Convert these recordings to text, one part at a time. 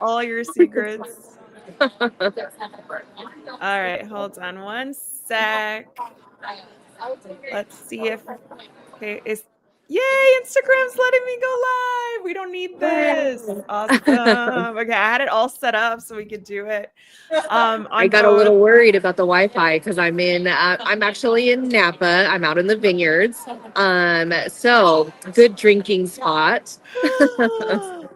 all your secrets. All right, hold on one sec. Let's see if okay is yay, Instagram's letting me go live. We don't need this. Awesome. Okay, I had it all set up so we could do it. I On got a both. little worried about the Wi-Fi because I'm actually in Napa. I'm out in the vineyards. So good drinking spot.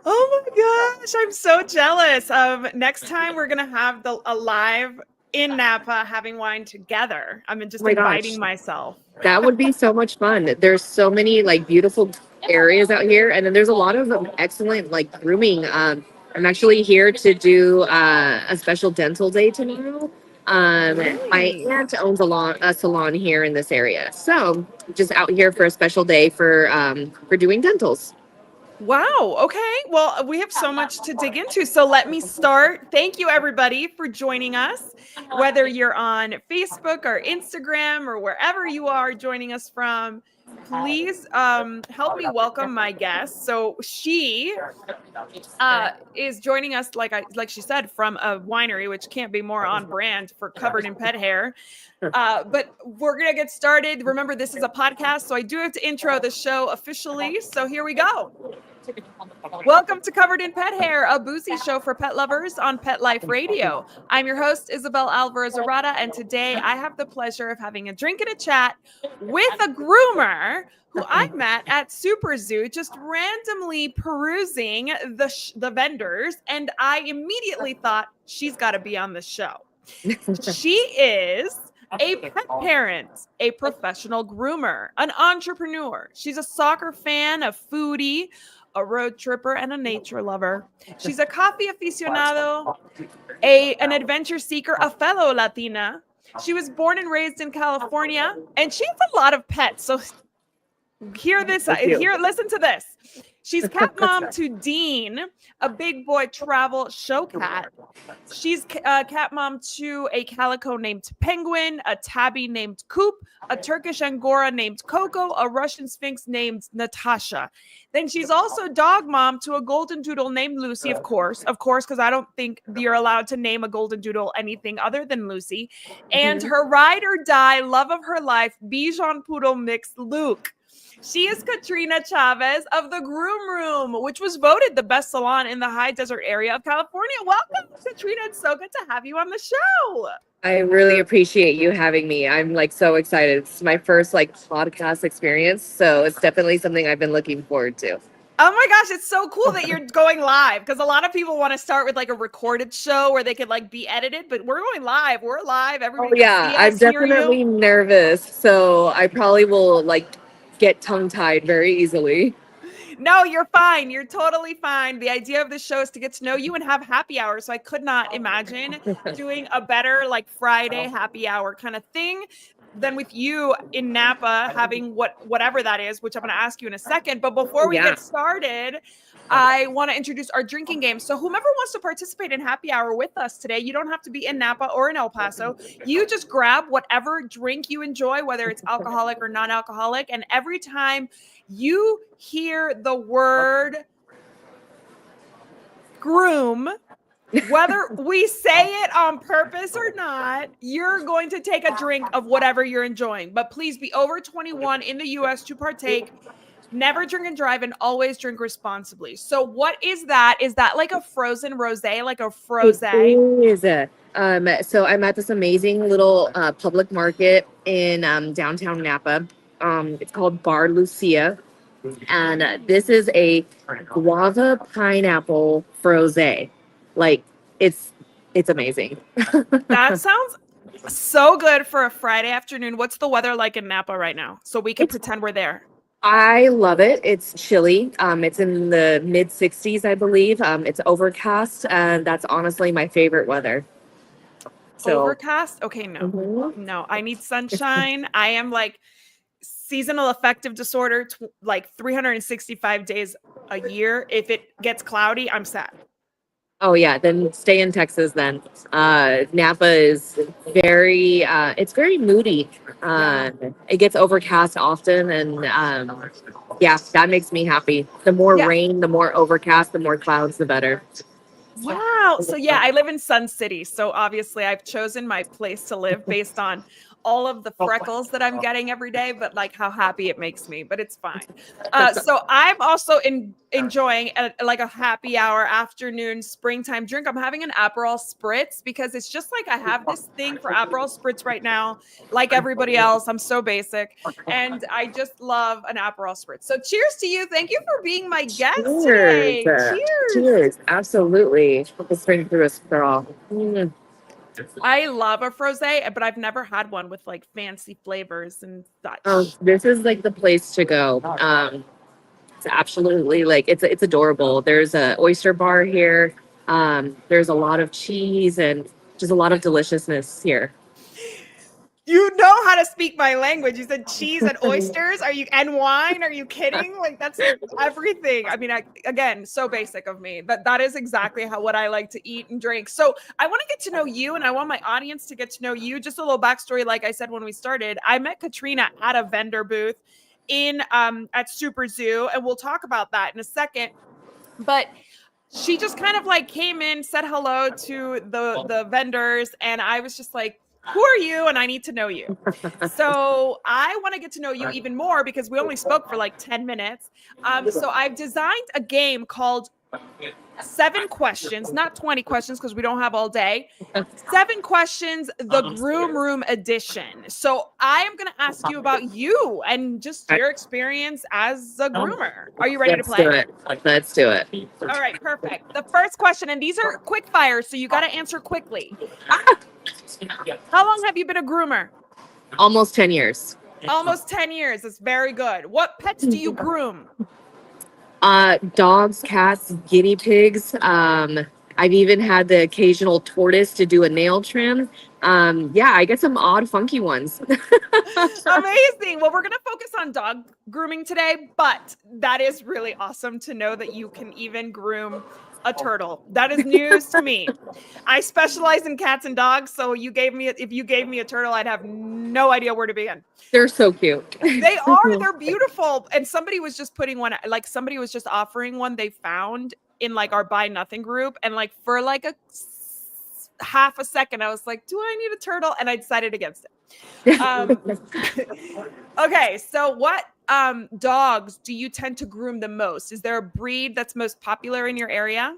Oh my gosh, I'm so jealous. Next time we're gonna have a live in Napa having wine together. I'm Oh just my gosh, inviting myself. that would be so much fun. There's so many like beautiful areas out here, and then there's a lot of excellent like grooming. I'm actually here to do a special dental day tomorrow. My Really? aunt owns a salon here in this area, so just out here for a special day for doing dentals. Wow. Okay. Well, we have so much to dig into. So let me start. Thank you, everybody, for joining us. Whether you're on Facebook or Instagram or wherever you are joining us from, please help me welcome my guest. So she is joining us, like she said, from a winery, which can't be more on brand for Covered in Pet Hair. But we're gonna get started. Remember, this is a podcast, so I do have to intro the show officially. So here we go. Welcome to Covered in Pet Hair, a boozy show for pet lovers on Pet Life Radio. I'm your host, Isabel Alvarez Arata, and today I have the pleasure of having a drink and a chat with a groomer who I met at Super Zoo, just randomly perusing the vendors, and I immediately thought she's got to be on the show. She is a pet parent, a professional groomer, an entrepreneur. She's a soccer fan, a foodie, a road tripper, and a nature lover. She's a coffee aficionado, an adventure seeker, a fellow Latina. She was born and raised in California, and she has a lot of pets. So listen to this. She's cat mom to Dean, a big boy travel show cat. She's cat mom to a calico named Penguin, a tabby named Coop, a Turkish Angora named Coco, a Russian Sphinx named Natasha. Then she's also dog mom to a golden doodle named Lucy, of course, because I don't think you're allowed to name a golden doodle anything other than Lucy. And her ride or die love of her life, Bichon Poodle mix, Luke. She is Katrina Chavez of the Groom Room, which was voted the best salon in the high desert area of California. Welcome, Katrina. It's so good to have you on the show. I really appreciate you having me. I'm like so excited. It's my first like podcast experience, so it's definitely something I've been looking forward to. Oh my gosh, it's so cool that you're going live, because a lot of people want to start with like a recorded show where they could like be edited, but we're going live. We're live. Everybody can see us, I'm hear definitely you. nervous, so I probably will like get tongue-tied very easily. No, you're fine. You're totally fine. The idea of this show is to get to know you and have happy hour. So I could not imagine doing a better like Friday happy hour kind of thing than with you in Napa having whatever that is, which I'm going to ask you in a second. But before we get started, I want to introduce our drinking game. So whomever wants to participate in happy hour with us today, you don't have to be in Napa or in El Paso. You just grab whatever drink you enjoy, whether it's alcoholic or non-alcoholic. And every time you hear the word groom, whether we say it on purpose or not, you're going to take a drink of whatever you're enjoying. But please be over 21 in the U.S. to partake. Never drink and drive, and always drink responsibly. So what is that? Is that like a frozen rosé, like a frosé? It is. So I'm at this amazing little public market in downtown Napa. It's called Bar Lucia. And this is a guava pineapple frosé. Like it's amazing. That sounds so good for a Friday afternoon. What's the weather like in Napa right now? So we can pretend we're there. I love it. It's chilly. It's in the mid 60s, I believe. It's overcast, and that's honestly my favorite weather. So, Overcast? Okay, no. Mhm. No, I need sunshine. I am like seasonal affective disorder, like 365 days a year. If it gets cloudy, I'm sad. Oh yeah, then stay in Texas then. Napa is it's very moody. It gets overcast often, and yeah, that makes me happy. The more Yeah. rain, the more overcast, the more clouds, the better. Wow. So yeah, I live in Sun City. So obviously I've chosen my place to live based on all of the freckles that I'm getting every day, but like how happy it makes me, but it's fine. So I'm also enjoying like a happy hour afternoon springtime drink. I'm having an Aperol Spritz because it's just like I have this thing for Aperol Spritz right now, like everybody else. I'm so basic and I just love an Aperol Spritz. So cheers to you. Thank you for being my guest Cheers. today. Cheers. Cheers. Absolutely. Let's drink through a straw. Mm. I love a frosé, but I've never had one with like fancy flavors and such. This is like the place to go. It's absolutely like it's adorable. There's a oyster bar here. There's a lot of cheese and just a lot of deliciousness here. You know how to speak my language. You said cheese and oysters. Are you and wine? Are you kidding? Like that's everything. I mean, again, so basic of me. That is exactly what I like to eat and drink. So I want to get to know you, and I want my audience to get to know you. Just a little backstory. Like I said when we started, I met Katrina at a vendor booth in at Super Zoo, and we'll talk about that in a second. But she just kind of like came in, said hello to the vendors, and I was just like, who are you? And I need to know you. So I want to get to know you even more because we only spoke for like 10 minutes. So I've designed a game called 7 questions, not 20 questions because we don't have all day. 7 questions, the Groom Room edition. So I am going to ask you about you and just your experience as a groomer. Are you ready to play? Let's do it. All right, perfect. The first question, and these are quick fire, so you got to answer quickly. How long have you been a groomer? Almost 10 years. Almost 10 years. That's very good. What pets do you groom? Dogs, cats, guinea pigs. I've even had the occasional tortoise to do a nail trim. Yeah, I get some odd, funky ones. Amazing. Well, we're going to focus on dog grooming today, but that is really awesome to know that you can even groom a turtle. That is news to me. I specialize in cats and dogs, so if you gave me a turtle, I'd have no idea where to begin. They're so cute. They are. They're beautiful. And somebody was just offering one they found in like our buy nothing group, and like for like a half a second, I was like, do I need a turtle? And I decided against it. Okay, so what dogs do you tend to groom the most? Is there a breed that's most popular in your area?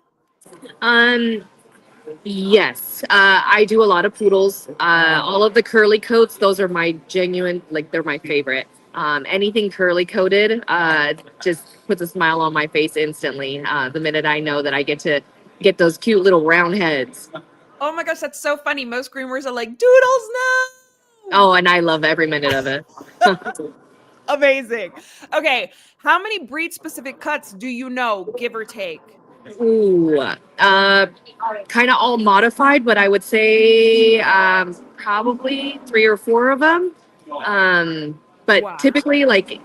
Yes, I do a lot of poodles. All of the curly coats, those are my genuine, like they're my favorite. Anything curly coated, just puts a smile on my face instantly. The minute I know that I get to get those cute little round heads. Oh my gosh, that's so funny. Most groomers are like, doodles, no. Oh, and I love every minute of it. Amazing. Okay, how many breed specific cuts do you know, give or take? Ooh, kind of all modified, but I would say probably 3 or 4 of them. But Wow. typically like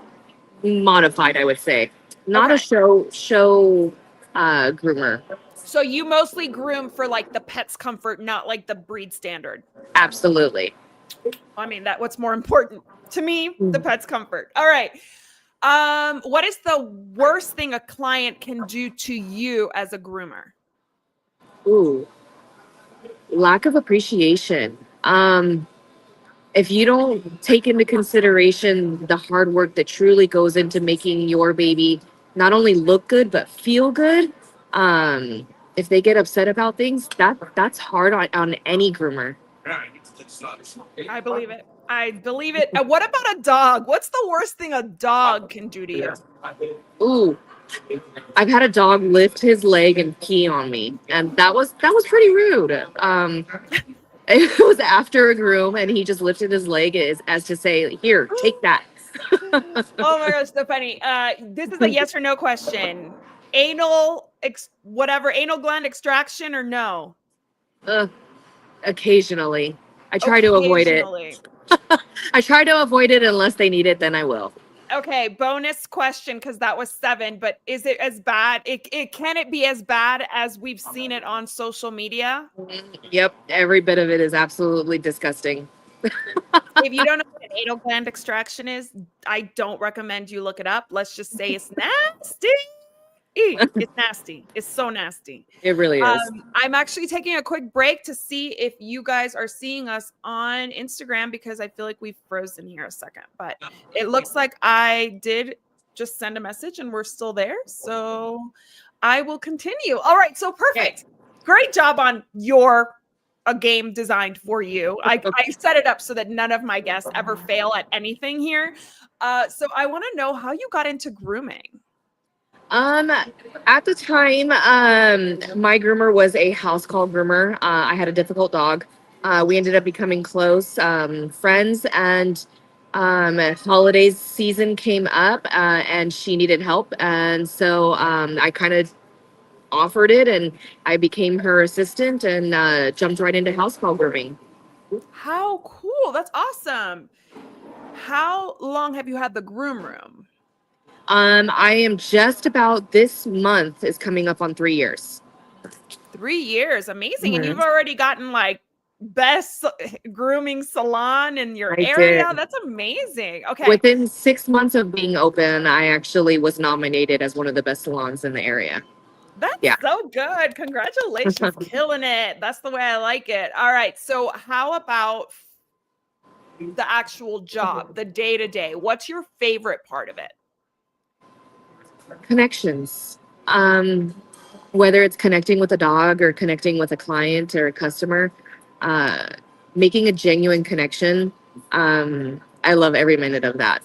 modified, I would say. Not Okay. a show groomer. So you mostly groom for like the pet's comfort, not like the breed standard. Absolutely. I mean, what's more important to me, the pet's comfort. All right. What is the worst thing a client can do to you as a groomer? Ooh, lack of appreciation. If you don't take into consideration the hard work that truly goes into making your baby not only look good but feel good, if they get upset about things, that's hard on any groomer. I believe it. I believe it. And what about a dog? What's the worst thing a dog can do to you? Ooh, I've had a dog lift his leg and pee on me, and that was pretty rude. It was after a groom, and he just lifted his leg as to say, "Here, take that." Oh my gosh, so funny. This is a yes or no question. Anal gland extraction or no? Occasionally, I try to avoid it. I try to avoid it unless they need it, then I will. Okay, bonus question because that was 7, but is it as bad? Can it be as bad as we've seen it on social media? Yep, every bit of it is absolutely disgusting. If you don't know what an anal gland extraction is, I don't recommend you look it up. Let's just say it's nasty. It's nasty. It's so nasty. It really is. I'm actually taking a quick break to see if you guys are seeing us on Instagram because I feel like we've frozen here a second. But it looks like I did just send a message and we're still there. So I will continue. All right. So perfect. Great job on a game designed for you. I set it up so that none of my guests ever fail at anything here. So I want to know how you got into grooming. At the time, my groomer was a house call groomer. I had a difficult dog. We ended up becoming close friends, and holidays season came up, and she needed help, and so I kind of offered it, and I became her assistant, and jumped right into house call grooming. How cool! That's awesome. How long have you had the groom room? I am just about, this month is coming up on 3 years. 3 years, amazing. Mhm. And you've already gotten like best grooming salon in your I area. did. That's amazing. Okay. Within 6 months of being open, I actually was nominated as one of the best salons in the area. That's Yeah. so good. Congratulations. Killing it. That's the way I like it. All right. So how about the actual job, the day-to-day? What's your favorite part of it? Connections. Whether it's connecting with a dog or connecting with a client or a customer, uh, making a genuine connection. I love every minute of that.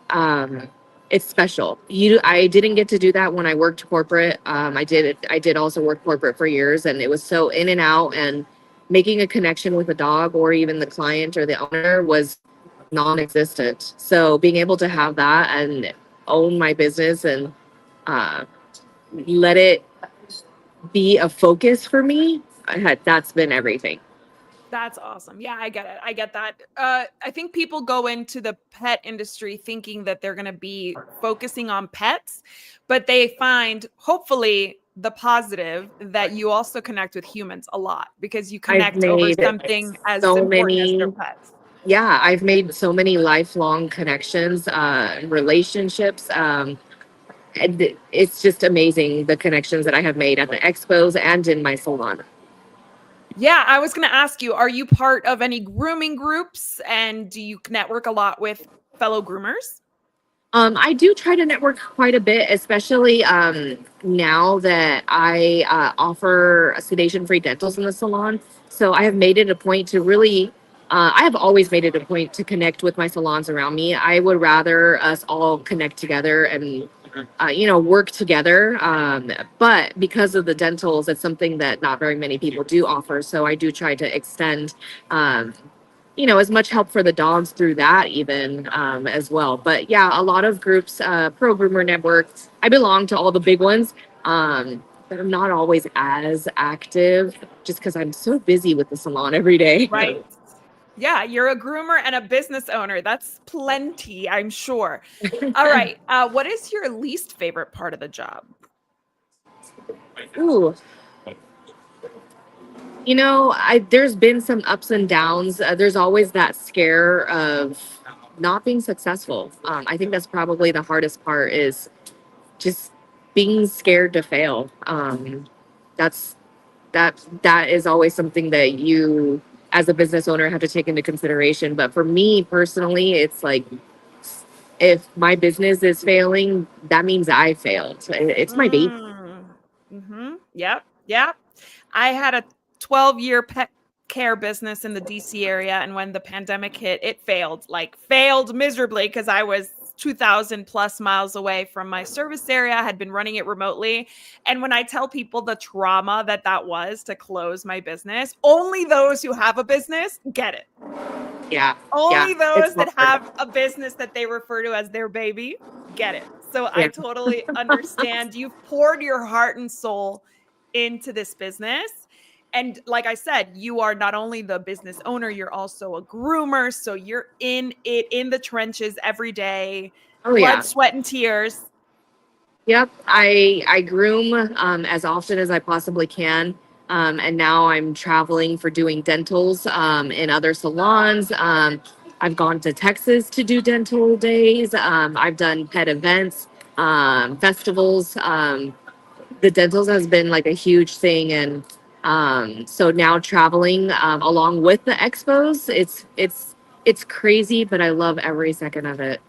Um, it's special. I didn't get to do that when I worked corporate. I did also work corporate for years, and it was so in and out. And making a connection with a dog or even the client or the owner was non-existent. So being able to have that and own my business and uh, let it be a focus for me, that's been everything. That's awesome. Yeah, I get it. I get that. I think people go into the pet industry thinking that they're going to be focusing on pets, but they find hopefully the positive that you also connect with humans a lot because you I've connect over made something as so important as their many, pets. yeah, I've made so many lifelong connections, relationships. And it's just amazing the connections that I have made at the expos and in my salon. Yeah, I was going to ask you, are you part of any grooming groups and do you network a lot with fellow groomers? I do try to network quite a bit, especially now that I offer sedation-free dentals in the salon. So I have made it a point to really, I have always made it a point to connect with my salons around me. I would rather us all connect together and, work together. But because of the dentals, it's something that not very many people do offer. So I do try to extend um, as much help for the dogs through that even as well. But yeah, a lot of groups, Pro Groomer Network. I belong to all the big ones, but I'm not always as active just because I'm so busy with the salon every day. Right. Yeah, you're a groomer and a business owner. That's plenty, I'm sure. All right. What is your least favorite part of the job? Ooh, there's been some ups and downs. There's always that scare of not being successful. I think that's probably the hardest part is just being scared to fail. That's that is always something that you as a business owner have to take into consideration. But for me personally, it's like if my business is failing, that means I failed. It's my baby. Mm-hmm. Yep. Yep. I had a 12-year pet care business in the DC area. And when the pandemic hit, it failed miserably because I was 2,000 plus miles away from my service area. I had been running it remotely. And when I tell people the trauma that was to close my business, only those who have a business get it. Yeah. Only those that hard. have a business that they refer to as their baby get it. So I totally understand. You've poured your heart and soul into this business. And like I said, you are not only the business owner, you're also a groomer. So you're in the trenches every day, blood, sweat, and tears. Yep. I groom as often as I possibly can. And now I'm traveling for doing dentals in other salons. I've gone to Texas to do dental days. I've done pet events. festivals. The dentals has been like a huge thing, and so now traveling along with the expos, it's crazy, but I love every second of it.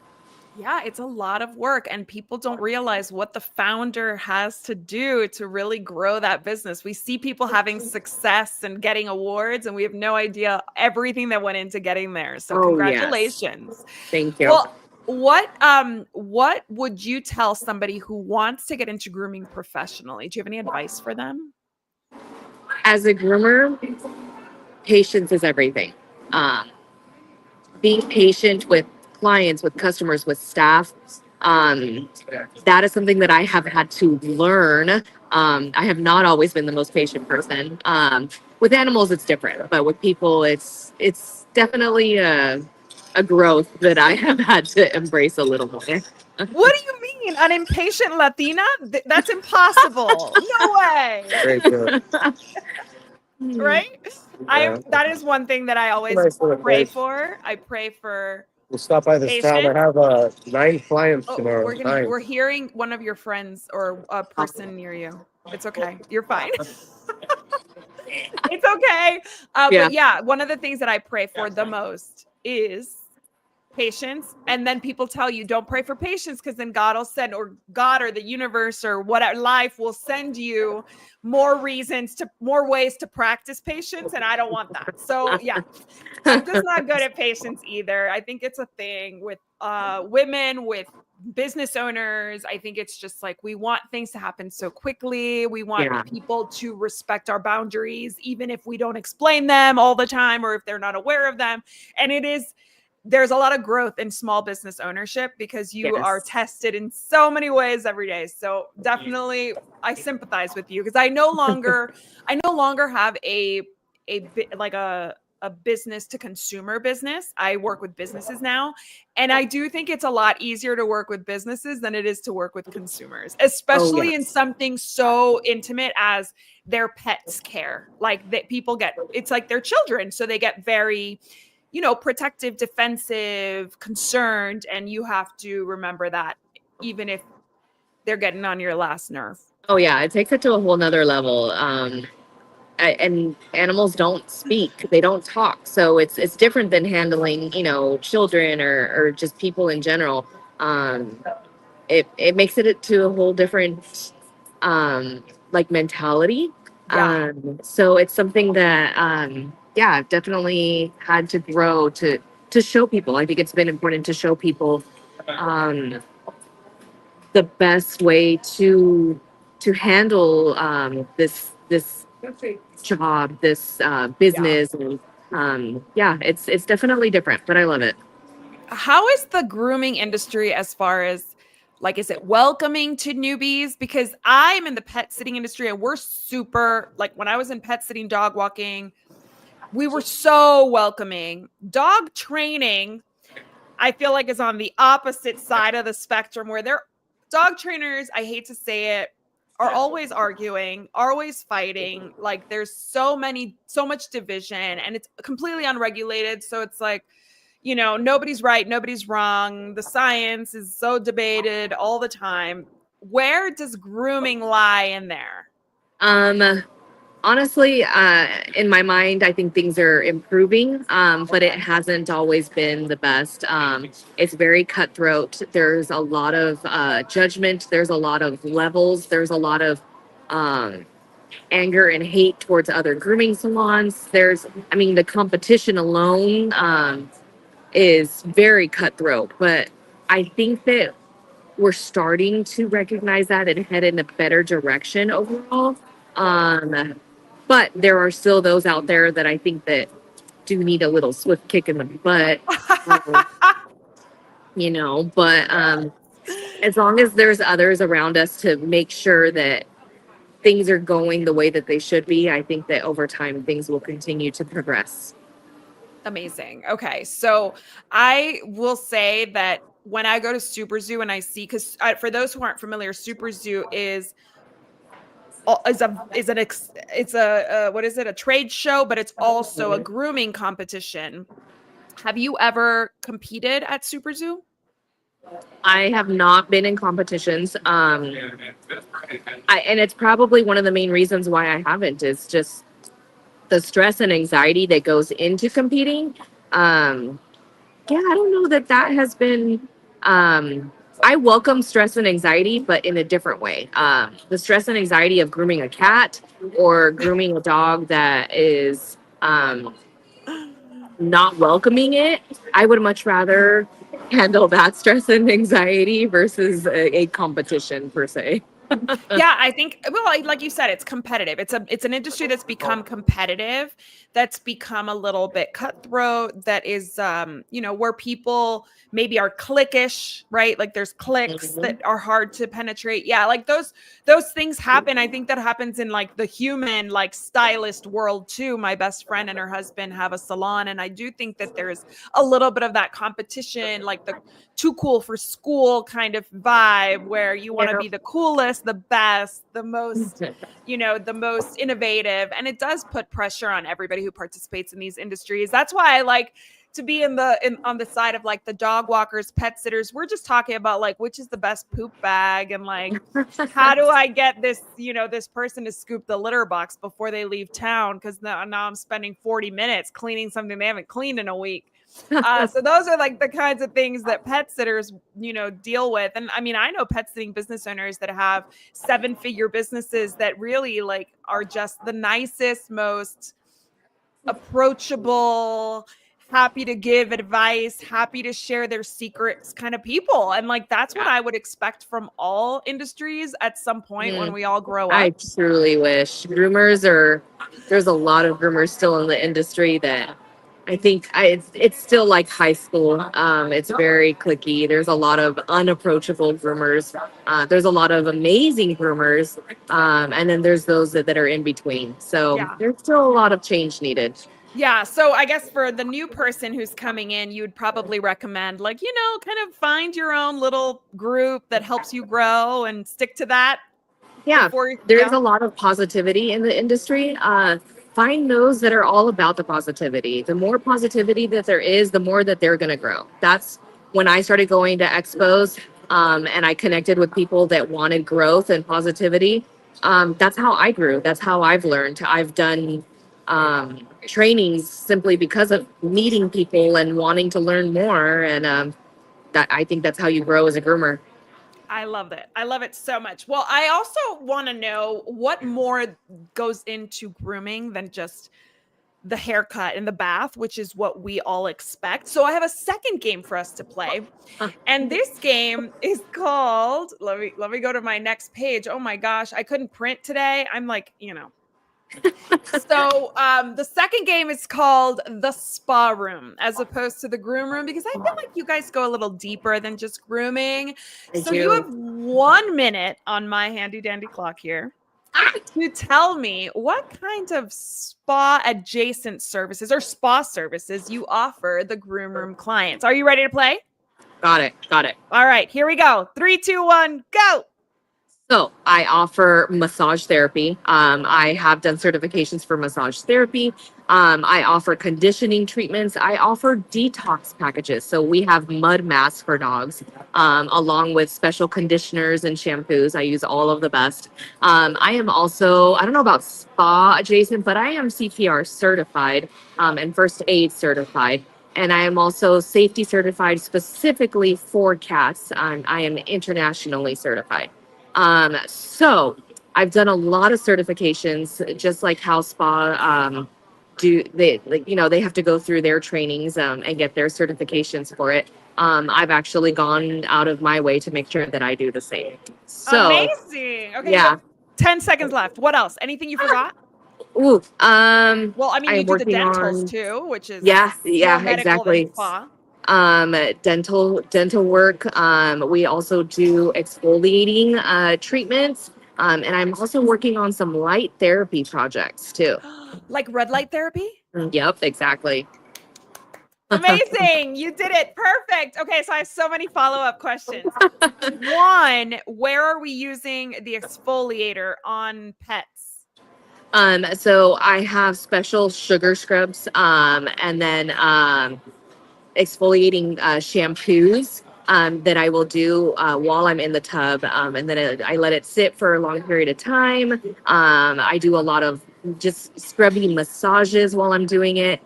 Yeah, it's a lot of work, and people don't realize what the founder has to do to really grow that business. We see people having success and getting awards, and we have no idea everything that went into getting there. So Oh yes, congratulations. thank you. Well, what would you tell somebody who wants to get into grooming professionally? Do you have any advice for them? As a groomer, patience is everything. Um, Being patient with clients, with customers, with staff. Um, that is something that I have had to learn. I have not always been the most patient person. With animals, it's different, but with people, it's definitely a growth that I have had to embrace a little more. What do you mean? An impatient Latina? That's impossible. No way. Very good. Right? Yeah. That is one thing that I always Nice little pray place. for. I pray for We'll stop by this town. I patience. have 9 clients Oh, tomorrow. 9. we're hearing one of your friends or a person near you. It's okay. You're fine. It's okay. Yeah. But yeah, one of the things that I pray for the most is patience. And then people tell you don't pray for patience because then God will send, or God or the universe or whatever, life will send you more ways to practice patience. And I don't want that. So yeah, I'm just not good at patience either. I think it's a thing with women, with business owners. I think it's just like we want things to happen so quickly. We want Yeah. people to respect our boundaries, even if we don't explain them all the time or if they're not aware of them. And there's a lot of growth in small business ownership because you are Yes. tested in so many ways every day. So definitely I sympathize with you because I no longer have a business to consumer business. I work with businesses now, and I do think it's a lot easier to work with businesses than it is to work with consumers, Oh especially in yes. something so intimate as their pets care. Like that people get, it's like their children, so they get very protective, defensive, concerned, and you have to remember that even if they're getting on your last nerve. Oh yeah. It takes it to a whole nother level. And animals don't speak, they don't talk, so it's different than handling children or just people in general. It makes it to a whole different like mentality. Yeah. So it's something that yeah, I've definitely had to grow to show people. I think it's been important to show people um the best way to handle this job, this Yeah. business, and yeah, it's definitely different, but I love it. How is the grooming industry as far as like, is it welcoming to newbies? Because I'm in the pet sitting industry and we're super, like when I was in pet sitting, dog walking, we were so welcoming. Dog training, I feel like is on the opposite side of the spectrum where they're dog trainers, I hate to say it, are always arguing, always fighting. Like there's so much division and it's completely unregulated. So it's like, nobody's right, nobody's wrong. The science is so debated all the time. Where does grooming lie in there? um Honestly, in my mind, I think things are improving, but it Okay. hasn't always been the best. It's very cutthroat. There's a lot of judgment. There's a lot of levels. There's a lot of um, anger and hate towards other grooming salons. I mean, the competition alone is very cutthroat. But I think that we're starting to recognize that and head in a better direction overall. Um, but there are still those out there that I think that do need a little swift kick in the butt. um, but as long as there's others around us to make sure that things are going the way that they should be, I think that over time things will continue to progress. Amazing. Okay. So I will say that when I go to Super Zoo and I see, because for those who aren't familiar, Super Zoo it's a what is it, a trade show, but it's also a grooming competition. Have you ever competed at Super Zoo? I have not been in competitions. And it's probably one of the main reasons why I haven't is just the stress and anxiety that goes into competing. Um, yeah, I don't know that has been. I welcome stress and anxiety, but in a different way. The stress and anxiety of grooming a cat or grooming a dog that is not welcoming it, I would much rather handle that stress and anxiety versus a competition per se. Yeah, I think well, like you said, it's competitive. It's an industry that's become competitive, that's become a little bit cutthroat, that is where people maybe are cliquish, right? Like there's cliques Mhm. that are hard to penetrate. Yeah, like those things happen. I think that happens in like the human like stylist world too. My best friend and her husband have a salon, and I do think that there's a little bit of that competition, like the too cool for school kind of vibe where you want to Yeah. be the coolest, the best, the most, the most innovative. And it does put pressure on everybody who participates in these industries. That's why I like to be on the side of like the dog walkers, pet sitters. We're just talking about like which is the best poop bag and like how do I get this person to scoop the litter box before they leave town, because now I'm spending 40 minutes cleaning something they haven't cleaned in a week. So those are like the kinds of things that pet sitters, deal with. And I mean, I know pet sitting business owners that have 7-figure businesses that really like are just the nicest, most approachable, happy to give advice, happy to share their secrets kind of people. And like that's what I would expect from all industries at some point when Mm, we all grow I up. truly wish there's a lot of groomers still in the industry that I think it's still like high school. It's very cliquey. There's a lot of unapproachable groomers. There's a lot of amazing groomers. And then there's those that are in between. So Yeah. there's still a lot of change needed. Yeah, so I guess for the new person who's coming in, you'd probably recommend like, kind of find your own little group that helps you grow and stick to that Yeah, before there's yeah. a lot of positivity in the industry. Find those that are all about the positivity. The more positivity that there is, the more that they're going to grow. That's when I started going to expos, and I connected with people that wanted growth and positivity. That's how I grew. That's how I've learned. I've done trainings simply because of meeting people and wanting to learn more. And that I think that's how you grow as a groomer. I love it. I love it so much. Well, I also want to know what more goes into grooming than just the haircut and the bath, which is what we all expect. So I have a second game for us to play. And this game is called, let me go to my next page. Oh my gosh, I couldn't print today. I'm like, So the second game is called the spa room as opposed to the groom room, because I feel like you guys go a little deeper than just grooming. I So you have do. 1 minute on my handy dandy clock here to tell me what kind of spa adjacent services or spa services you offer the groom room clients. Are you ready to play? Got it. Got it. All right, here we go. 3, 2, 1, go. So I offer massage therapy. I have done certifications for massage therapy. I offer conditioning treatments. I offer detox packages. So we have mud masks for dogs, along with special conditioners and shampoos. I use all of the best. I am also, I don't know about spa adjacent, but I am CPR certified, and first aid certified. And I am also safety certified specifically for cats. I am internationally certified. So I've done a lot of certifications, just like how spa do they like, they have to go through their trainings and get their certifications for it. I've actually gone out of my way to make sure that I do the same. So Amazing. Okay, you yeah. have 10 seconds left. What else? Anything you forgot? Ooh, Well, I mean, you I'm do the working dentals on too, which is yeah, more yeah, medical than exactly. spa. Dental work. We also do exfoliating treatments. And I'm also working on some light therapy projects too. Like red light therapy? Yep, exactly. Amazing. You did it. Perfect. Okay, so I have so many follow-up questions. One, where are we using the exfoliator on pets? So I have special sugar scrubs, and then exfoliating shampoos. that I will do while I'm in the tub. And then I let it sit for a long period of time. I do a lot of just scrubby massages while I'm doing it.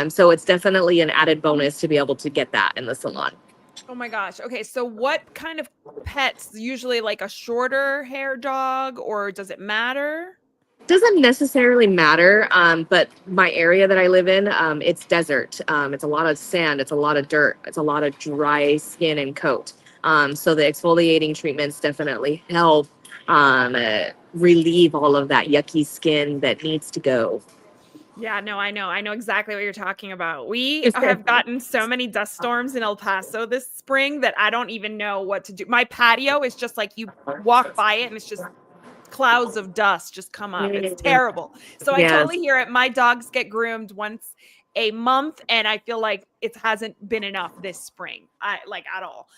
So it's definitely an added bonus to be able to get that in the salon. Oh my gosh. Okay, so what kind of pets? Usually like a shorter hair dog, or does it matter? Doesn't necessarily matter, but my area that I live in, it's desert. It's a lot of sand, it's a lot of dirt, it's a lot of dry skin and coat. So the exfoliating treatments definitely help relieve all of that yucky skin that needs to go. Yeah, no, I know. I know exactly what you're talking about. We have gotten so many dust storms in El Paso this spring that I don't even know what to do. My patio is just like you walk by it and it's just clouds of dust just come up. It's terrible. So I Yes. totally hear it. My dogs get groomed once a month, and I feel like it hasn't been enough this spring. I like at all.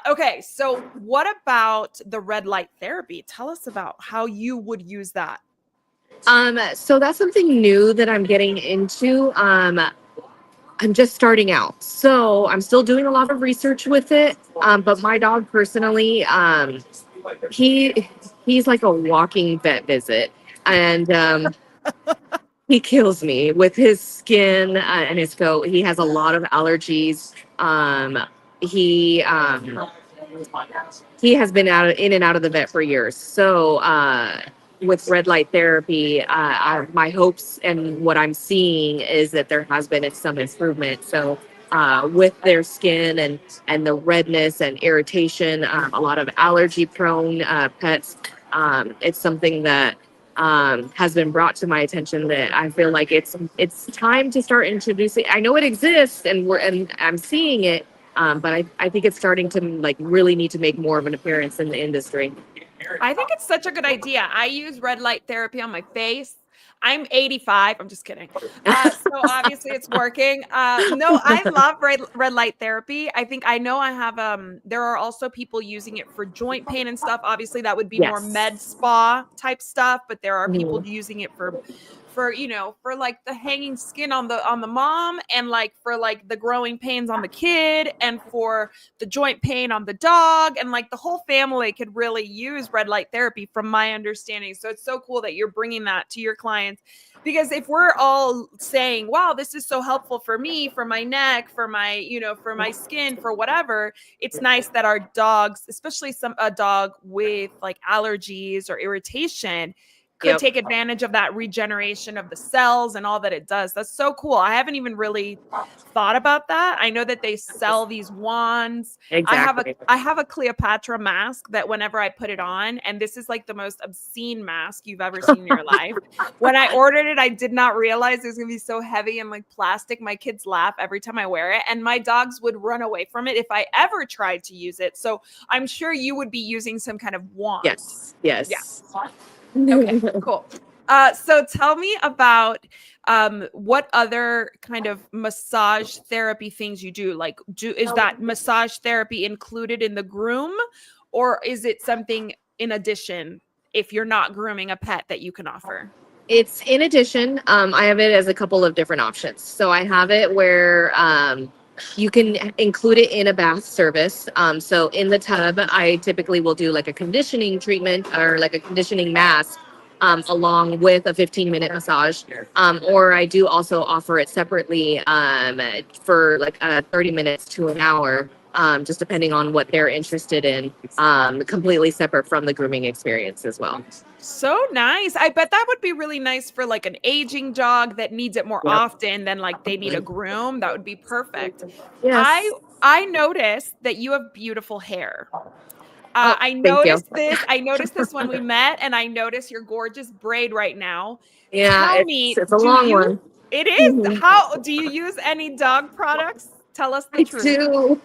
Okay, so what about the red light therapy? Tell us about how you would use that. So that's something new that I'm getting into. I'm just starting out. So I'm still doing a lot of research with it. But my dog personally, he he's like a walking vet visit. And he kills me with his skin and his coat. He has a lot of allergies. He he has been in and out of the vet for years. So with red light therapy, my hopes and what I'm seeing is that there has been some improvement. So with their skin and the redness and irritation, a lot of allergy prone pets, it's something that has been brought to my attention that I feel like it's time to start introducing. I know it exists and I'm seeing it, but I think it's starting to like really need to make more of an appearance in the industry. I think it's such a good idea. I use red light therapy on my face. I'm 85. I'm just kidding. So obviously it's working. No, I love red light therapy. I think I know I have there are also people using it for joint pain and stuff. Obviously that would be more Yes. med spa type stuff, but there are people Mhm. using it for for like the hanging skin on the mom, and like for like the growing pains on the kid, and for the joint pain on the dog, and like the whole family could really use red light therapy from my understanding. So it's so cool that you're bringing that to your clients, because if we're all saying, wow, this is so helpful for me, for my neck, for my for my skin, for whatever, it's nice that our dogs, especially a dog with like allergies or irritation, could Yep. take advantage of that regeneration of the cells and all that it does. That's so cool. I haven't even really thought about that. I know that they sell these wands. Exactly. I have a Cleopatra mask that whenever I put it on, and this is like the most obscene mask you've ever seen in your life. When I ordered it, I did not realize it was gonna be so heavy and like plastic. My kids laugh every time I wear it, and my dogs would run away from it if I ever tried to use it. So I'm sure you would be using some kind of wand. Yes. Yes. Yeah. Okay, cool. So tell me about what other kind of massage therapy things you do. Like, is that massage therapy included in the groom, or is it something in addition if you're not grooming a pet that you can offer? It's in addition. I have it as a couple of different options. So I have it where you can include it in a bath service. So in the tub, I typically will do like a conditioning treatment or like a conditioning mask along with a 15-minute massage. Or I do also offer it separately for like 30 minutes to an hour, just depending on what they're interested in, completely separate from the grooming experience as well. So nice. I bet that would be really nice for like an aging dog that needs it more Yep. often than like they need a groom. That would be perfect. Yes. I noticed that you have beautiful hair. Oh, I thank you. noticed this. I noticed this when we met, and I noticed your gorgeous braid right now. Yeah, Tell it's me, it's a do long you? one. It is. Mhm. How do you use any dog products? Tell us the I truth. do.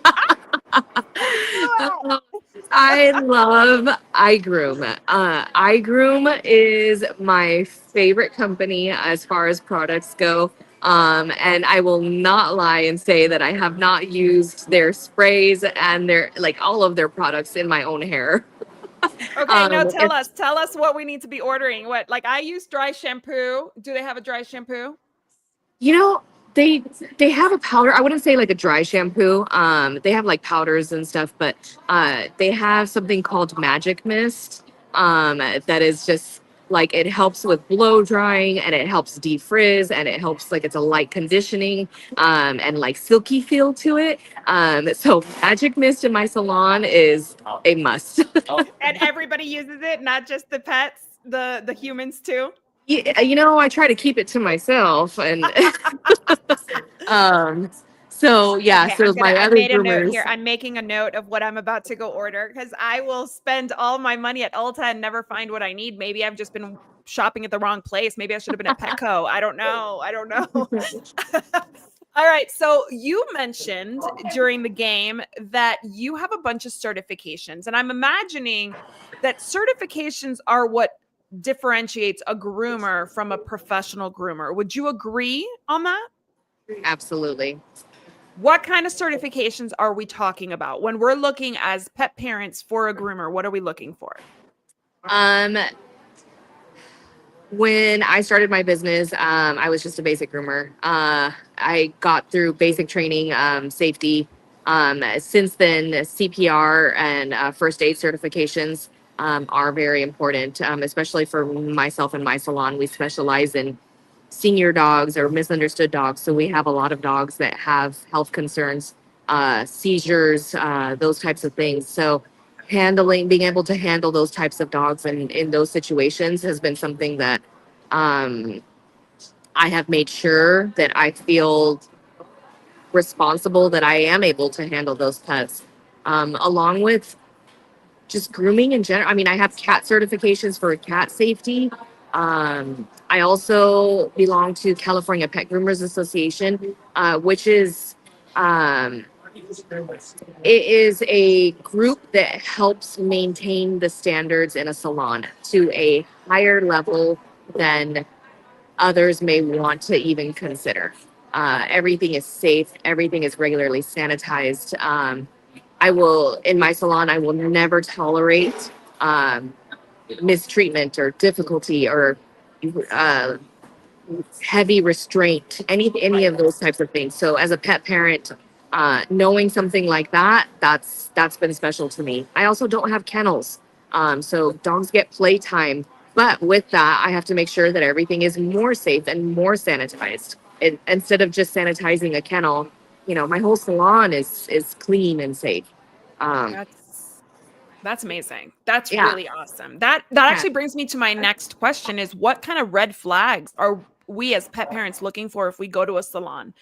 Do it. I love iGroom. iGroom is my favorite company as far as products go. And I will not lie and say that I have not used their sprays and their like all of their products in my own hair. Okay, now It's tell us what we need to be ordering. What, like I use dry shampoo. Do they have a dry shampoo? you know They they have a powder. I wouldn't say like a dry shampoo. They have like powders and stuff, but they have something called Magic Mist. That is just like it helps with blow drying and it helps defrizz and it helps like it's a light conditioning and like silky feel to it. So Magic Mist in my salon is a must. And everybody uses it, not just the pets, the humans too. Yeah, you know, I try to keep it to myself and um so yeah, Okay, so my I other made a note here. groomers. I'm making a note of what I'm about to go order because I will spend all my money at Ulta and never find what I need. Maybe I've just been shopping at the wrong place. Maybe I should have been at Petco. I don't know. I don't know. All right. So you mentioned during the game that you have a bunch of certifications, and I'm imagining that certifications are what differentiates a groomer from a professional groomer. Would you agree on that? Absolutely. What kind of certifications are we talking about when we're looking as pet parents for a groomer? What are we looking for? Um, when I started my business, I was just a basic groomer. I got through basic training, safety. Since then, CPR and first aid certifications are very important, especially for myself and my salon. We specialize in senior dogs or misunderstood dogs. So we have a lot of dogs that have health concerns, seizures, those types of things. So being able to handle those types of dogs and in those situations has been something that um, I have made sure that I feel responsible that I am able to handle those pets, along with just grooming in general. I mean, I have cat certifications for cat safety. I also belong to California Pet Groomers Association, which is um, it is a group that helps maintain the standards in a salon to a higher level than others may want to even consider. Everything is safe. Everything is regularly sanitized. I will, in my salon, I will never tolerate mistreatment or difficulty or uh, heavy restraint, any of those types of things. So as a pet parent, knowing something like that, that's been special to me. I also don't have kennels. So dogs get playtime. But with that, I have to make sure that everything is more safe and more sanitized. Instead of just sanitizing a kennel, you know, my whole salon is clean and safe. Um, That's amazing. That's yeah, really awesome. That yeah. actually brings me to my next question is what kind of red flags are we as pet parents looking for if we go to a salon?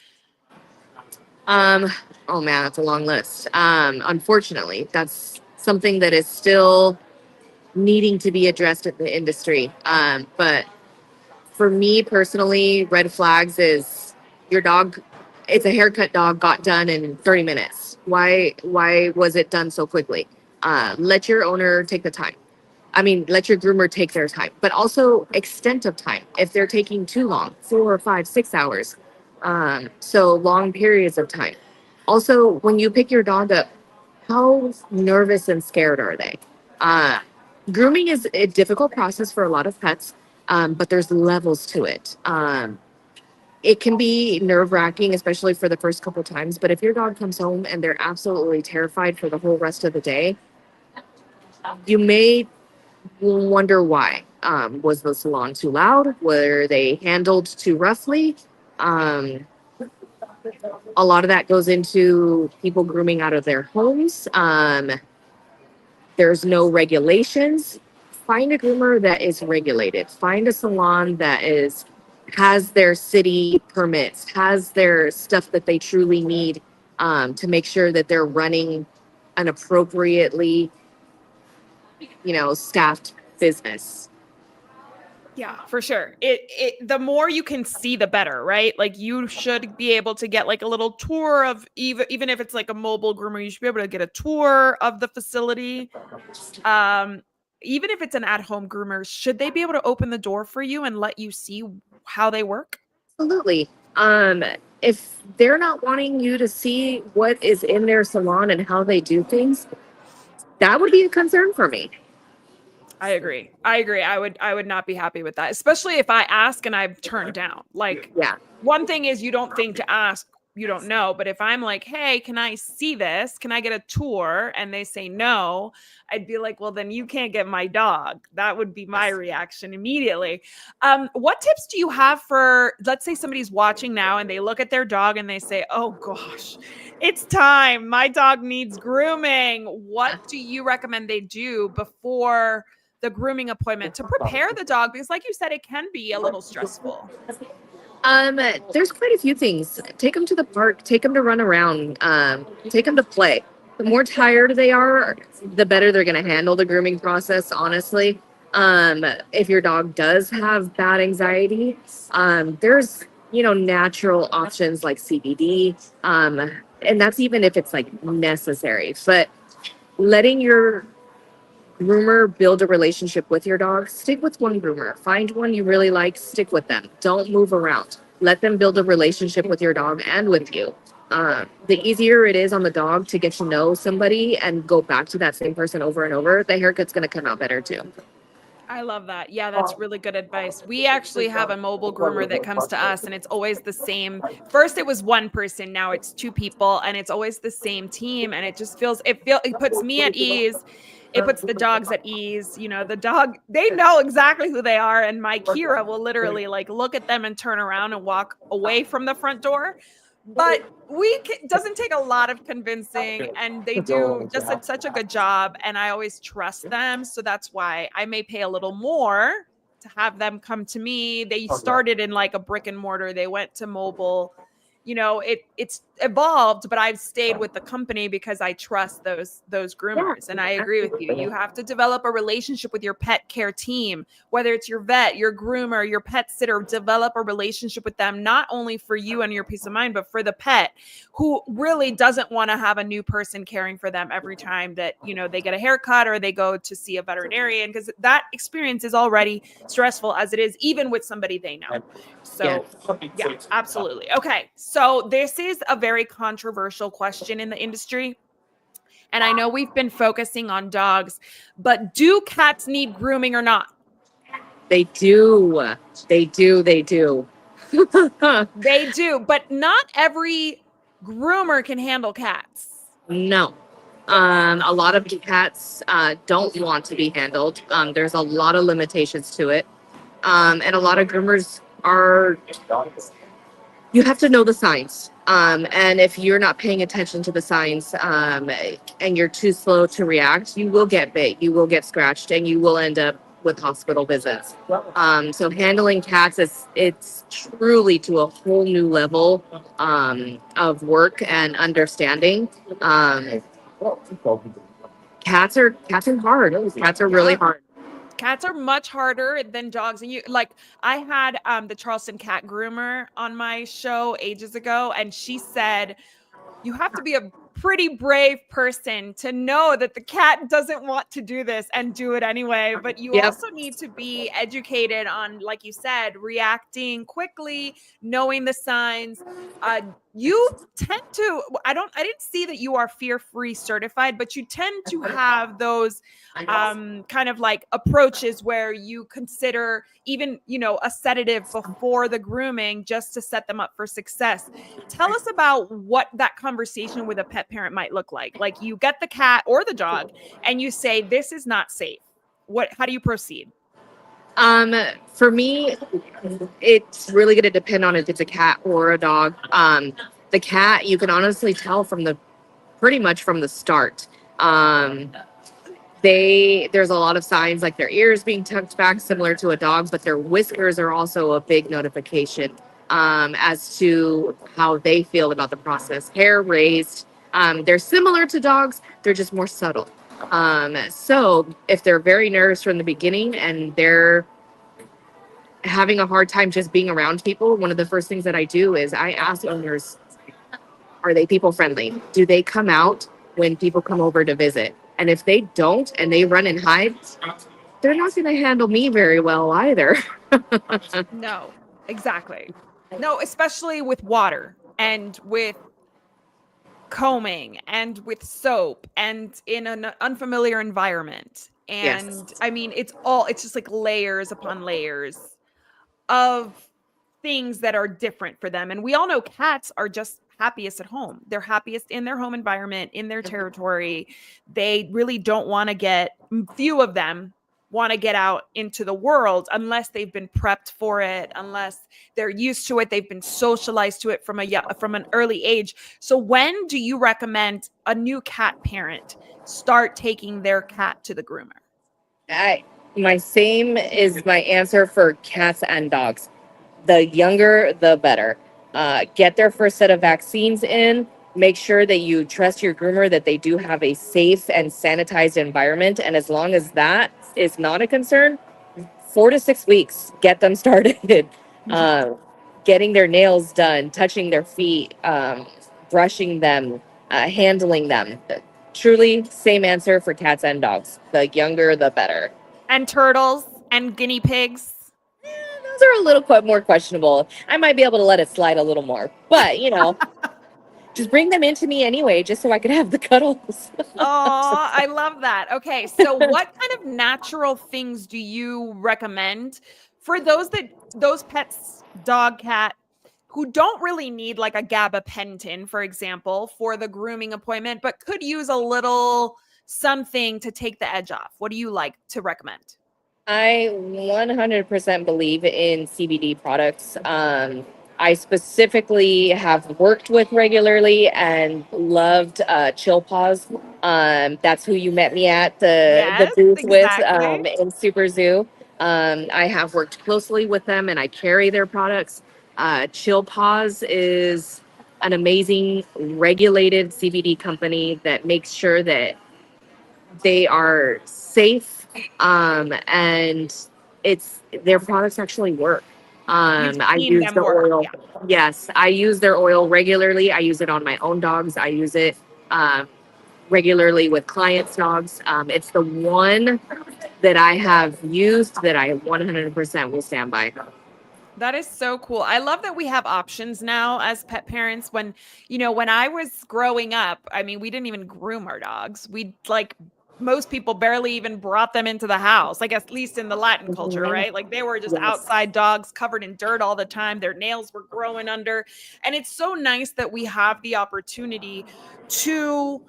Um, oh man, that's a long list. Unfortunately, that's something that is still needing to be addressed in the industry. But for me personally, red flags is your dog. It's a haircut dog got done in 30 minutes. Why was it done so quickly? Let your owner take the time. I mean, let your groomer take their time, but also extent of time. If they're taking too long, 4 or 5, 6 hours, so long periods of time. Also, when you pick your dog up, how nervous and scared are they? Uh, Grooming is a difficult process for a lot of pets, but there's levels to it. It can be nerve wracking, especially for the first couple times. But if your dog comes home and they're absolutely terrified for the whole rest of the day, you may wonder why. Was the salon too loud? Were they handled too roughly? Um, a lot of that goes into people grooming out of their homes. There's no regulations. Find a groomer that is regulated. Find a salon that has their city permits, has their stuff that they truly need to make sure that they're running an appropriately, staffed business. Yeah, for sure. It the more you can see the better, right? Like you should be able to get like a little tour of even if it's like a mobile groomer, you should be able to get a tour of the facility. Um Even if it's an at-home groomer, should they be able to open the door for you and let you see how they work? Absolutely. If they're not wanting you to see what is in their salon and how they do things, that would be a concern for me. I agree. I would not be happy with that, especially if I ask and I've turned down. Like, Yeah. one thing is you don't think to ask, you don't know. But if I'm like, hey, can I see this? Can I get a tour? And they say no, I'd be like, well, then you can't get my dog. That would be my reaction immediately. What tips do you have for, let's say somebody's watching now and they look at their dog and they say, oh gosh, it's time. My dog needs grooming. What do you recommend they do before the grooming appointment to prepare the dog? Because like you said, it can be a little stressful. There's quite a few things. Take them to the park, take them to run around, take them to play. The more tired they are, the better they're going to handle the grooming process, honestly. If your dog does have bad anxiety, there's, natural options like CBD. And that's even if it's like necessary. But letting your groomer build a relationship with your dog, stick with one groomer. Find one you really like, stick with them. Don't move around. Let them build a relationship with your dog and with you. The easier it is on the dog to get to know somebody and go back to that same person over and over, the haircut's going to come out better too. I love that. Yeah, that's really good advice. We actually have a mobile groomer that comes to us and it's always the same. First it was one person, now it's two people, and it's always the same team, and it just it puts me at ease. It puts the dogs at ease. The dog, they know exactly who they are, and my Kira will literally like look at them and turn around and walk away from the front door. But doesn't take a lot of convincing, and they do just such a good job, and I always trust them. So that's why I may pay a little more to have them come to me. They started in like a brick and mortar, they went to mobile. It's evolved, but I've stayed with the company because I trust those groomers. And I agree with you. You have to develop a relationship with your pet care team, whether it's your vet, your groomer, your pet sitter. Develop a relationship with them, not only for you and your peace of mind, but for the pet, who really doesn't want to have a new person caring for them every time that they get a haircut or they go to see a veterinarian, because that experience is already stressful as it is, even with somebody they know. So yeah, absolutely. Okay, so this is a very controversial question in the industry. And I know we've been focusing on dogs, but do cats need grooming or not? They do. They do. They do. They do, but not every groomer can handle cats. No. A lot of cats don't want to be handled. There's a lot of limitations to it. And a lot of groomers you have to know the signs. And if you're not paying attention to the signs and you're too slow to react, you will get bit, you will get scratched, and you will end up with hospital visits. So handling cats it's truly to a whole new level of work and understanding. Cats are hard. Cats are really hard. Cats are much harder than dogs. And I had the Charleston cat groomer on my show ages ago, and she said, you have to be a pretty brave person to know that the cat doesn't want to do this and do it anyway. But you also need to be educated on, like you said, reacting quickly, knowing the signs. You tend to, I didn't see that you are fear-free certified, but you tend to have those kind of like approaches where you consider even, a sedative before the grooming just to set them up for success. Tell us about what that conversation with a pet parent might look like. Like, you get the cat or the dog and you say, this is not safe. How do you proceed? For me, it's really going to depend on if it's a cat or a dog. The cat, you can honestly tell pretty much from the start. There's a lot of signs, like their ears being tucked back, similar to a dog, but their whiskers are also a big notification as to how they feel about the process. Hair raised. They're similar to dogs, they're just more subtle. So if they're very nervous from the beginning and they're having a hard time just being around people, one of the first things that I do is I ask owners, are they people friendly? Do they come out when people come over to visit? And if they don't and they run and hide, they're not going to handle me very well either. No, exactly. No, especially with water and with combing and with soap and in an unfamiliar environment. And Yes. I mean, it's just like layers upon layers of things that are different for them. And we all know cats are just happiest at home. They're happiest in their home environment, in their territory. They really don't want to few of them want to get out into the world unless they've been prepped for it, unless they're used to it, they've been socialized to it from an early age. So when do you recommend a new cat parent start taking their cat to the groomer? I my same is my answer for cats and dogs. The younger, the better. Get their first set of vaccines in. Make sure that you trust your groomer that they do have a safe and sanitized environment. And as long as that is not a concern, 4 to 6 weeks, get them started. uh, Getting their nails done, touching their feet, brushing them, handling them. Truly, same answer for cats and dogs. The younger, the better. And turtles and guinea pigs. Those are a little more questionable. I might be able to let it slide a little more, but just bring them into me anyway, just so I could have the cuddles. Oh, I love that. Okay, so what kind of natural things do you recommend for those pets, dog, cat, who don't really need like a gabapentin, for example, for the grooming appointment, but could use a little something to take the edge off? What do you like to recommend? I 100% believe in CBD products. I specifically have worked with regularly and loved Chill Paws. That's who you met me at the Yes, booth with exactly. in Super Zoo. I have worked closely with them and I carry their products. Chill Paws is an amazing regulated CBD company that makes sure that they are safe, and it's their products actually work. You've I seen use them the work. oil. Yeah. Yes, I use their oil regularly. I use it on my own dogs. I use it regularly with clients' dogs. It's the one that I have used that I 100% will stand by. That is so cool. I love that we have options now as pet parents. When I was growing up, I mean, we didn't even groom our dogs. Most people barely even brought them into the house, like at least in the Latin culture, Mhm. right? Like they were just Yes. outside dogs covered in dirt all the time. Their nails were growing under. And it's so nice that we have the opportunity to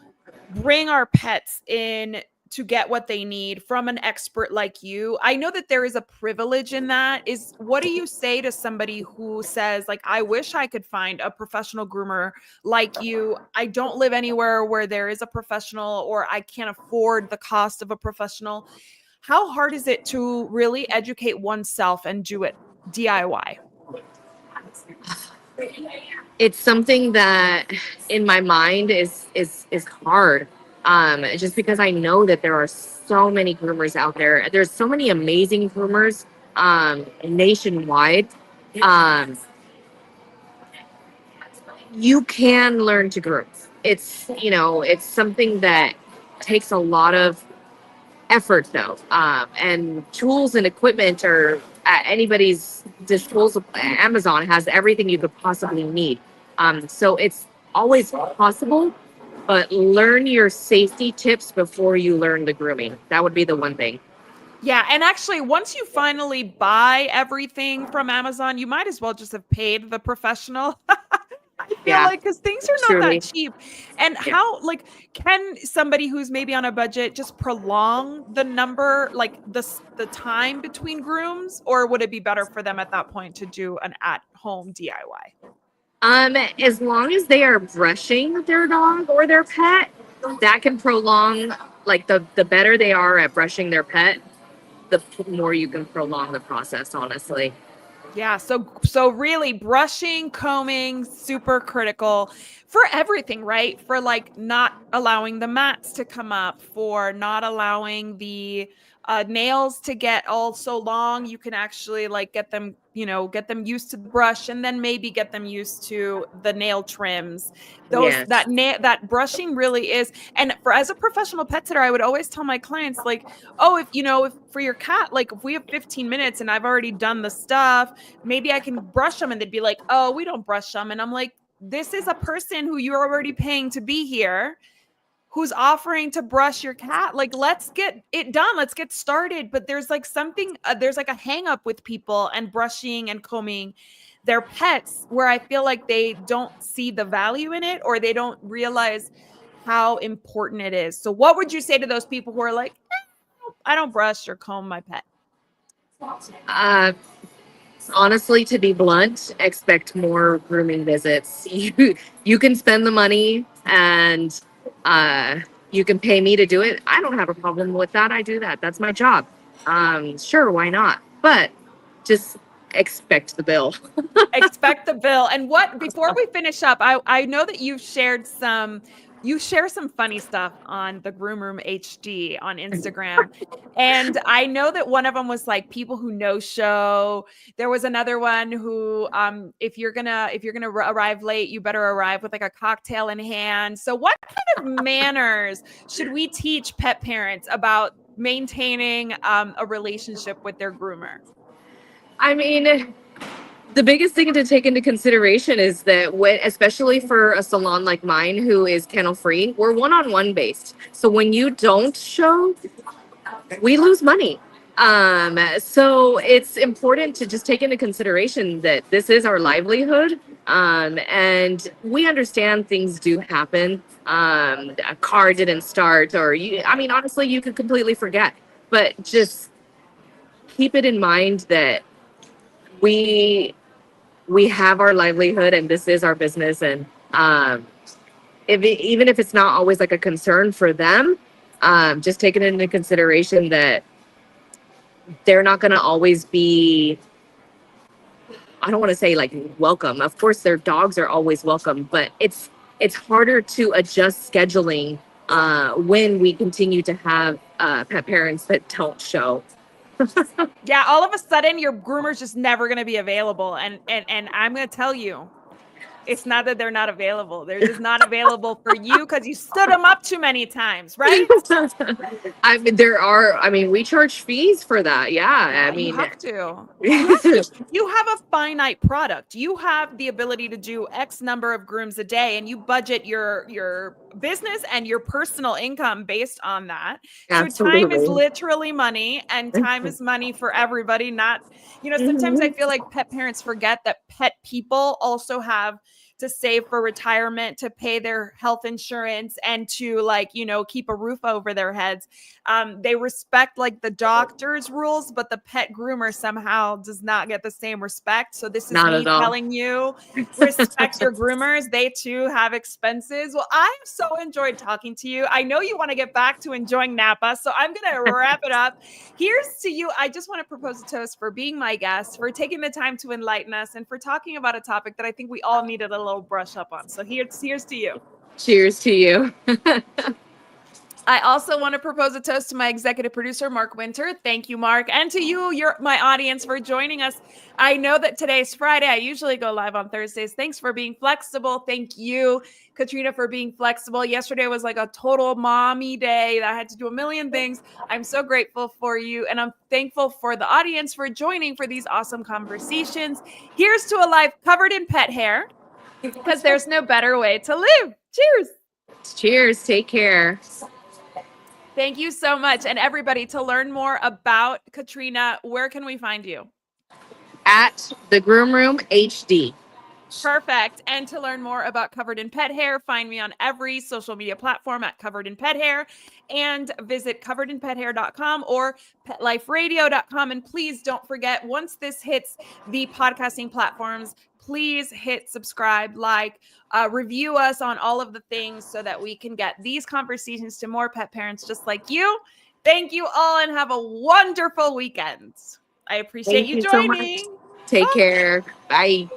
bring our pets in to get what they need from an expert like you. I know that there is a privilege in that. Is what do you say to somebody who says like I wish I could find a professional groomer like you. I don't live anywhere where there is a professional or I can't afford the cost of a professional. How hard is it to really educate oneself and do it DIY? It's something that in my mind is hard, just because I know that there are so many groomers out there. There's so many amazing groomers nationwide. um you can learn to groom. It's something that takes a lot of effort though, and tools and equipment are at anybody's disposal. Amazon has everything you could possibly need, so it's always possible, but learn your safety tips before you learn the grooming. That would be the one thing. Yeah, and actually, once you finally buy everything from Amazon, you might as well just have paid the professional. I feel Yeah, like because things are not that truly. cheap. And Yeah. can somebody who's maybe on a budget just prolong the number, like the time between grooms, or would it be better for them at that point to do an at-home DIY? As long as they are brushing their dog or their pet, that can prolong. Like the better they are at brushing their pet, the more you can prolong the process, honestly. Yeah, so really brushing, combing, super critical for everything, right? For like not allowing the mats to come up, for not allowing the nails to get all so long. You can actually like get them used to the brush and then maybe get them used to the nail trims. Yes. That brushing really is. And for as a professional pet sitter, I would always tell my clients like, "Oh, if for your cat, like if we have 15 minutes and I've already done the stuff, maybe I can brush them." And they'd be like, "Oh, we don't brush them." And I'm like, this is a person who you're already paying to be here who's offering to brush your cat. Like, let's get it done. Let's get started. But there's like something, there's like a hang up with people and brushing and combing their pets, where I feel like they don't see the value in it, or they don't realize how important it is. So what would you say to those people who are like, I don't brush or comb my pet? Honestly, to be blunt, expect more grooming visits. You can spend the money and you can pay me to do it. I don't have a problem with that. I do that. That's my job. Sure, why not? But just expect the bill. Expect the bill. And what, before we finish up, I know that you share some funny stuff on the Groom Room HD on Instagram. And I know that one of them was like people who no show. There was another one who, if you're gonna arrive late, you better arrive with like a cocktail in hand. So what kind of manners should we teach pet parents about maintaining a relationship with their groomer? I mean, the biggest thing to take into consideration is that especially for a salon like mine, who is kennel free, we're one-on-one based. So when you don't show, we lose money. So it's important to just take into consideration that this is our livelihood. And we understand things do happen. A car didn't start, or honestly, you could completely forget, but just keep it in mind that we have our livelihood and this is our business. And even if it's not always like a concern for them, just taking into consideration that they're not going to always be, I don't want to say like welcome. Of course, their dogs are always welcome, but it's harder to adjust scheduling when we continue to have pet parents that don't show. Yeah, all of a sudden your groomer's just never going to be available. And I'm going to tell you, it's not that they're not available. They're just not available for you because you stood them up too many times, right? We charge fees for that. Yeah. You have to. You have a finite product. You have the ability to do X number of grooms a day, and you budget your business and your personal income based on that. Absolutely. So time is literally money, and time is money for everybody. Not, sometimes I feel like pet parents forget that pet people also have to save for retirement, to pay their health insurance, and to keep a roof over their heads. They respect like the doctor's rules, but the pet groomer somehow does not get the same respect. So this is me telling you, respect your groomers. They too have expenses. Well, I have so enjoyed talking to you. I know you want to get back to enjoying Napa, so I'm going to wrap it up. Here's to you. I just want to propose a toast for being my guest, for taking the time to enlighten us, and for talking about a topic that I think we all needed a little brush up on. So here's to you. Cheers to you. I also want to propose a toast to my executive producer, Mark Winter. Thank you, Mark. And to you, my audience, for joining us. I know that today's Friday. I usually go live on Thursdays. Thanks for being flexible. Thank you, Katrina, for being flexible. Yesterday was like a total mommy day. I had to do a million things. I'm so grateful for you. And I'm thankful for the audience for joining for these awesome conversations. Here's to a life covered in pet hair, because there's no better way to live. Cheers. Cheers. Take care. Thank you so much. And everybody, to learn more about Katrina, where can we find you? At the Groom Room HD. Perfect. And to learn more about Covered in Pet Hair, find me on every social media platform at Covered in Pet Hair, and visit coveredinpethair.com or petliferadio.com. And please don't forget, once this hits the podcasting platforms, please hit subscribe, review us on all of the things so that we can get these conversations to more pet parents just like you. Thank you all and have a wonderful weekend. I appreciate you joining. So much. Take care. Bye.